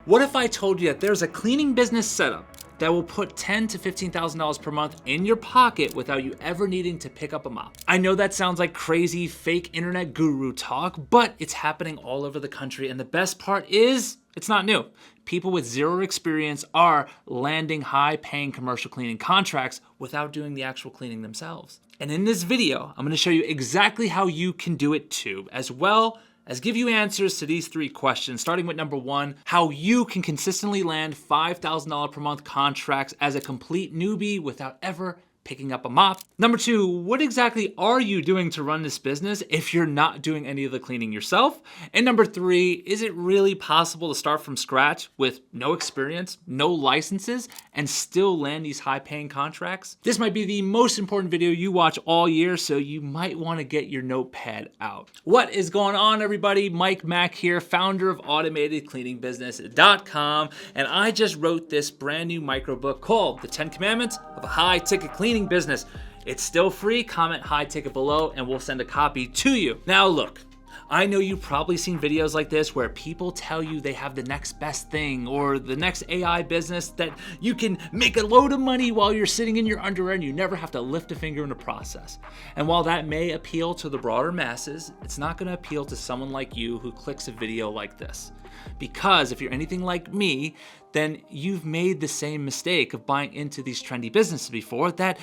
What if I told you that there's a cleaning business setup that will put $10,000 to $15,000 per month in your pocket without you ever needing to pick up a mop? I know that sounds like crazy fake internet guru talk, but it's happening all over the country, and the best part is it's not new. People with zero experience are landing high-paying commercial cleaning contracts without doing the actual cleaning themselves. And in this video, I'm going to show you exactly how you can do it too, as well as give you answers to these 3 questions, starting with number 1, how you can consistently land $5,000 per month contracts as a complete newbie without ever picking up a mop. Number 2, what exactly are you doing to run this business if you're not doing any of the cleaning yourself? And number 3, is it really possible to start from scratch with no experience, no licenses, and still land these high-paying contracts? This might be the most important video you watch all year, so you might want to get your notepad out. What is going on, everybody? Mike Mack here, founder of AutomatedCleaningBusiness.com, and I just wrote this brand new microbook called The 10 Commandments of a High-Ticket Cleaning Business. It's still free. Comment high ticket below and we'll send a copy to you. Now look, I know you've probably seen videos like this where people tell you they have the next best thing or the next AI business that you can make a load of money while you're sitting in your underwear and you never have to lift a finger in the process. And while that may appeal to the broader masses, it's not going to appeal to someone like you who clicks a video like this. Because if you're anything like me, then you've made the same mistake of buying into these trendy businesses before that,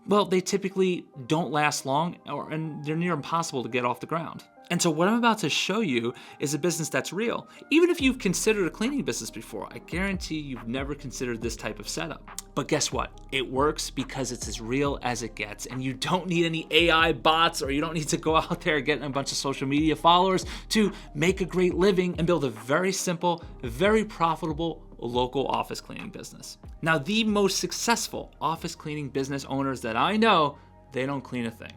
well, they typically don't last long and they're near impossible to get off the ground. And so what I'm about to show you is a business that's real. Even if you've considered a cleaning business before, I guarantee you've never considered this type of setup. But guess what? It works because it's as real as it gets, and you don't need any AI bots or you don't need to go out there and get a bunch of social media followers to make a great living and build a very simple, very profitable local office cleaning business. Now, the most successful office cleaning business owners that I know, they don't clean a thing.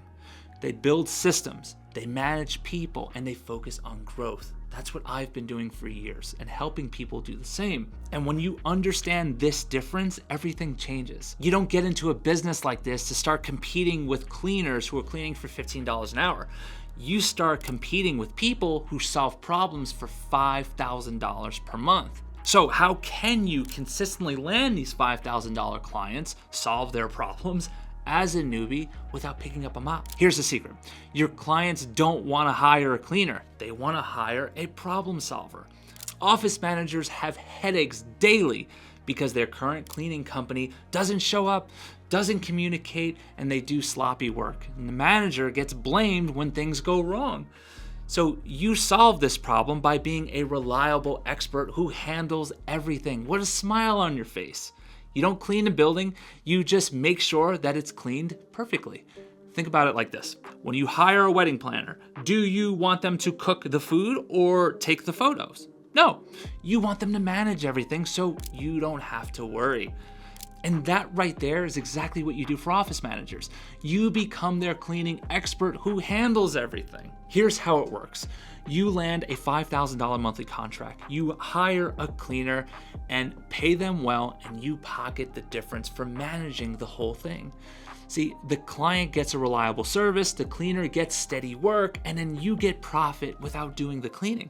They build systems, they manage people, and they focus on growth. That's what I've been doing for years and helping people do the same. And when you understand this difference, everything changes. You don't get into a business like this to start competing with cleaners who are cleaning for $15 an hour. You start competing with people who solve problems for $5,000 per month. So how can you consistently land these $5,000 clients, solve their problems as a newbie without picking up a mop? Here's the secret. Your clients don't want to hire a cleaner. They want to hire a problem solver. Office managers have headaches daily because their current cleaning company doesn't show up, doesn't communicate, and they do sloppy work. And the manager gets blamed when things go wrong. So you solve this problem by being a reliable expert who handles everything with a smile on your face. You don't clean a building, you just make sure that it's cleaned perfectly. Think about it like this. When you hire a wedding planner, do you want them to cook the food or take the photos? No, you want them to manage everything so you don't have to worry. And that right there is exactly what you do for office managers. You become their cleaning expert who handles everything. Here's how it works. You land a $5,000 monthly contract. You hire a cleaner and pay them well, and you pocket the difference for managing the whole thing. See, the client gets a reliable service, the cleaner gets steady work, and then you get profit without doing the cleaning.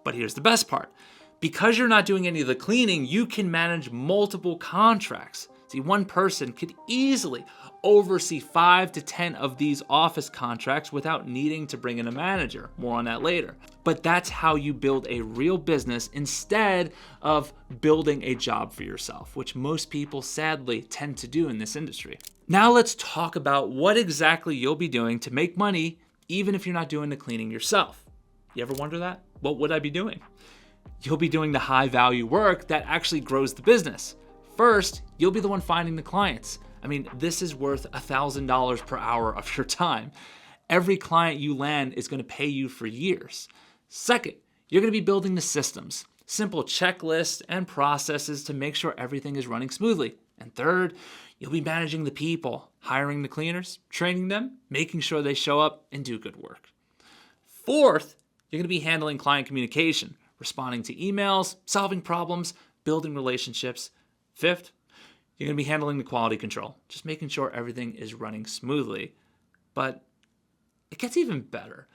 But here's the best part. Because you're not doing any of the cleaning, you can manage multiple contracts. See, one person could easily oversee 5 to 10 of these office contracts without needing to bring in a manager. More on that later. But that's how you build a real business instead of building a job for yourself, which most people sadly tend to do in this industry. Now let's talk about what exactly you'll be doing to make money even if you're not doing the cleaning yourself. You ever wonder that? What would I be doing? You'll be doing the high value work that actually grows the business. First, you'll be the one finding the clients. I mean, this is worth $1,000 per hour of your time. Every client you land is going to pay you for years. Second, you're going to be building the systems, simple checklists and processes to make sure everything is running smoothly. And third, you'll be managing the people, hiring the cleaners, training them, making sure they show up and do good work. Fourth, you're going to be handling client communication, responding to emails, solving problems, building relationships. Fifth, you're going to be handling the quality control, just making sure everything is running smoothly. But it gets even better.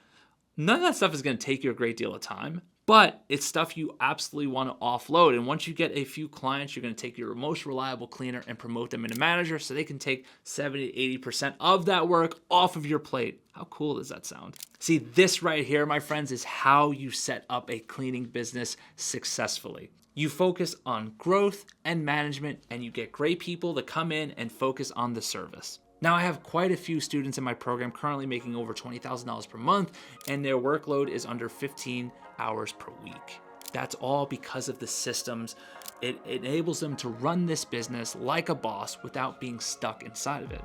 None of that stuff is going to take you a great deal of time, but it's stuff you absolutely want to offload. And once you get a few clients, you're going to take your most reliable cleaner and promote them into manager so they can take 70 to 80% of that work off of your plate. How cool does that sound? See, this right here, my friends, is how you set up a cleaning business successfully. You focus on growth and management, and you get great people to come in and focus on the service. Now, I have quite a few students in my program currently making over $20,000 per month, and their workload is under 15 hours per week. That's all because of the systems. It enables them to run this business like a boss without being stuck inside of it.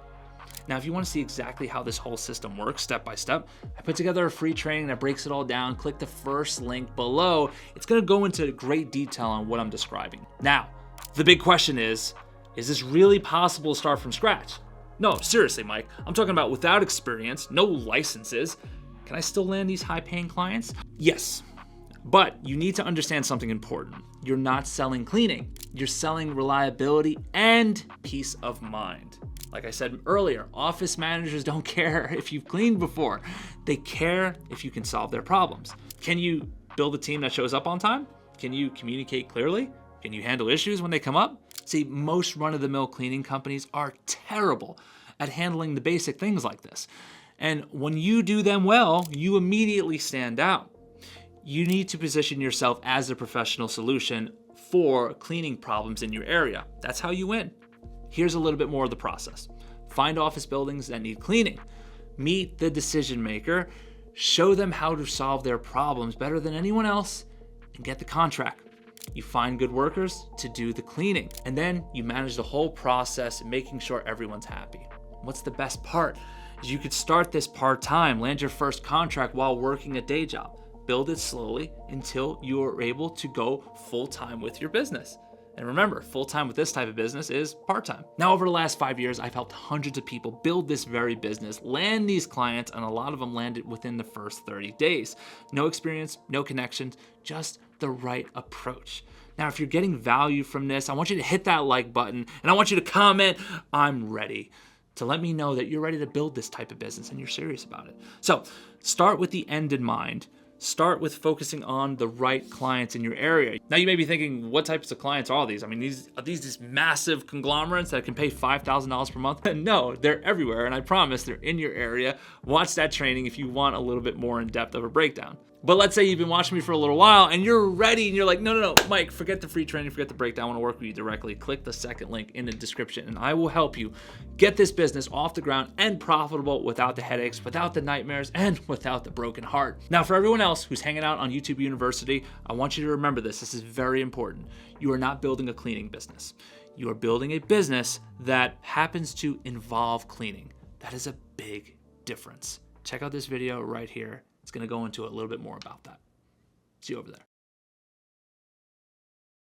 Now, if you want to see exactly how this whole system works step by step, I put together a free training that breaks it all down. Click the first link below. It's going to go into great detail on what I'm describing. Now, the big question is this really possible to start from scratch? No, seriously, Mike. I'm talking about without experience, no licenses. Can I still land these high-paying clients? Yes, but you need to understand something important. You're not selling cleaning. You're selling reliability and peace of mind. Like I said earlier, office managers don't care if you've cleaned before. They care if you can solve their problems. Can you build a team that shows up on time? Can you communicate clearly? Can you handle issues when they come up? See, most run-of-the-mill cleaning companies are terrible at handling the basic things like this. And when you do them well, you immediately stand out. You need to position yourself as a professional solution for cleaning problems in your area. That's how you win. Here's a little bit more of the process. Find office buildings that need cleaning. Meet the decision maker. Show them how to solve their problems better than anyone else and get the contract. You find good workers to do the cleaning. And then you manage the whole process, making sure everyone's happy. What's the best part? Is you could start this part-time, land your first contract while working a day job. Build it slowly until you are able to go full-time with your business. And remember, full-time with this type of business is part-time. Now, over the last 5 years, I've helped hundreds of people build this very business, land these clients, and a lot of them landed within the first 30 days. No experience, no connections, just the right approach. Now, if you're getting value from this, I want you to hit that like button, and I want you to comment, "I'm ready," to let me know that you're ready to build this type of business and you're serious about it. So start with the end in mind. Start with focusing on the right clients in your area. Now you may be thinking, what types of clients are these? I mean, are these massive conglomerates that can pay $5,000 per month? No, they're everywhere, and I promise they're in your area. Watch that training if you want a little bit more in depth of a breakdown. But let's say you've been watching me for a little while and you're ready and you're like, no, Mike, forget the free training, forget the breakdown. I want to work with you directly. Click the second link in the description and I will help you get this business off the ground and profitable without the headaches, without the nightmares, and without the broken heart. Now, for everyone else who's hanging out on YouTube University, I want you to remember this. This is very important. You are not building a cleaning business. You are building a business that happens to involve cleaning. That is a big difference. Check out this video right here. It's going to go into a little bit more about that. See you over there.